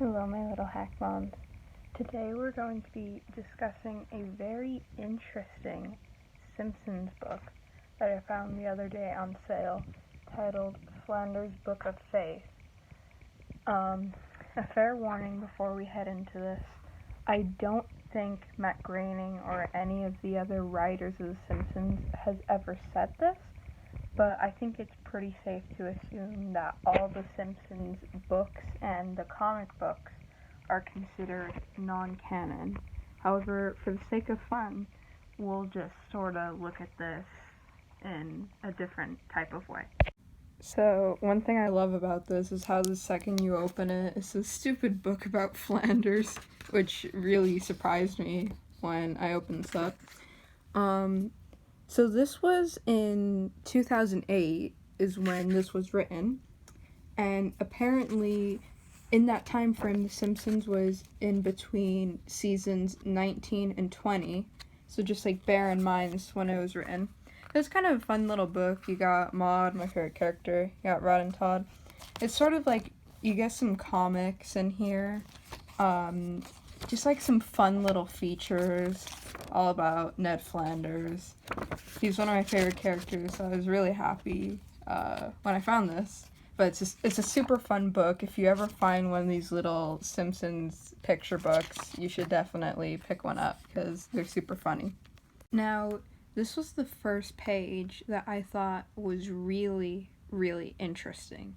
Hello, my little hack moms. Today we're going to be discussing a very interesting Simpsons book that I found the other day on sale, titled Flanders' Book of Faith. A fair warning before we head into this. I don't think Matt Groening or any of the other writers of The Simpsons has ever said this, but I think it's pretty safe to assume that all the Simpsons books and the comic books are considered non-canon. However, for the sake of fun, we'll just sort of look at this in a different type of way. So, one thing I love about this is how the second you open it, it's a stupid book about Flanders, which really surprised me when I opened this up. So this was in 2008 is when this was written, and apparently in that time frame, The Simpsons was in between seasons 19 and 20, so just bear in mind this when it was written. It was kind of a fun little book. You got Maude, my favorite character. You got Rod and Todd. It's sort of you get some comics in here. Just some fun little features all about Ned Flanders. He's one of my favorite characters, so I was really happy when I found this. But it's a super fun book. If you ever find one of these little Simpsons picture books, you should definitely pick one up because they're super funny. Now, this was the first page that I thought was really, really interesting.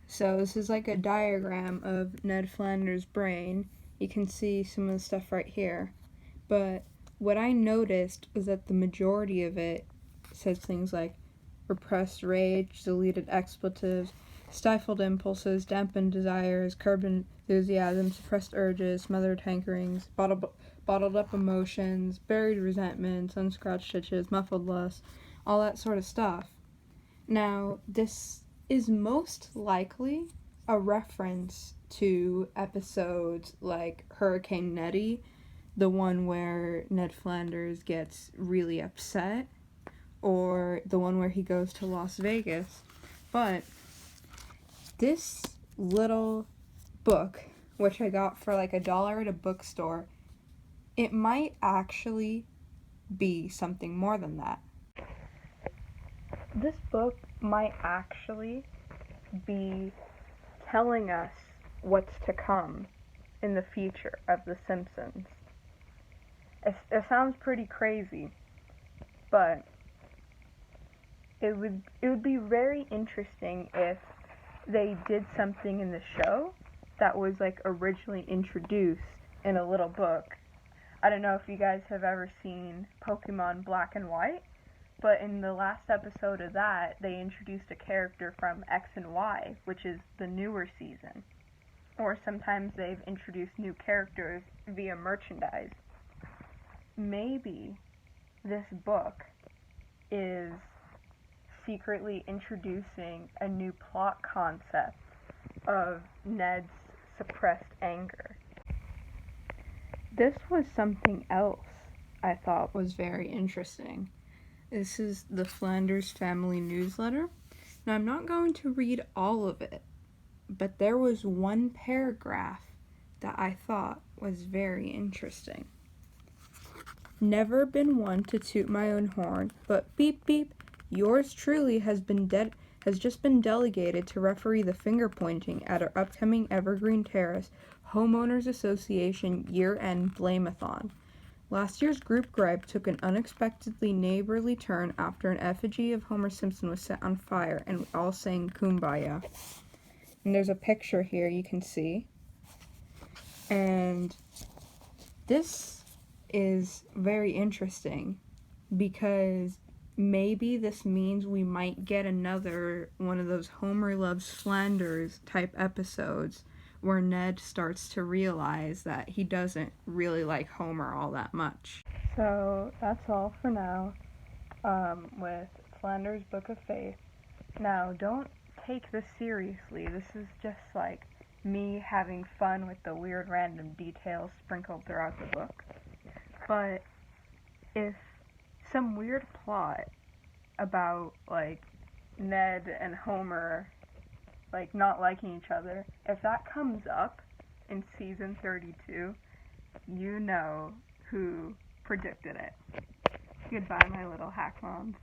So this is a diagram of Ned Flanders' brain. You can see some of the stuff right here. But what I noticed is that the majority of it says things like repressed rage, deleted expletives, stifled impulses, dampened desires, curbed enthusiasm, suppressed urges, smothered hankerings, bottled up emotions, buried resentments, unscratched itches, muffled lust, all that sort of stuff. Now, this is most likely a reference to episodes like Hurricane Nettie, the one where Ned Flanders gets really upset, or the one where he goes to Las Vegas. But this little book, which I got for $1 at a bookstore, it might actually be something more than that. This book might actually be telling us what's to come in the future of The Simpsons. It sounds pretty crazy, but it would be very interesting if they did something in the show that was originally introduced in a little book. I don't know if you guys have ever seen Pokemon Black and White, but in the last episode of that, they introduced a character from X and Y, which is the newer season. Or sometimes they've introduced new characters via merchandise. Maybe this book is secretly introducing a new plot concept of Ned's suppressed anger. This was something else I thought was very interesting. This is the Flanders Family Newsletter. Now, I'm not going to read all of it, but there was one paragraph that I thought was very interesting. Never been one to toot my own horn, but beep beep, yours truly has just been delegated to referee the finger pointing at our upcoming Evergreen Terrace Homeowners Association year-end blame-a-thon. Last year's group gripe took an unexpectedly neighborly turn after an effigy of Homer Simpson was set on fire and we all sang Kumbaya. And there's a picture here you can see. And this is very interesting because maybe this means we might get another one of those Homer loves Flanders type episodes where Ned starts to realize that he doesn't really like Homer all that much. So that's all for now with Flanders' Book of Faith. Now, don't take this seriously. This is just me having fun with the weird random details sprinkled throughout the book. But if some weird plot about Ned and Homer not liking each other, if that comes up, in season 32, you know who predicted it. Goodbye, my little hack moms.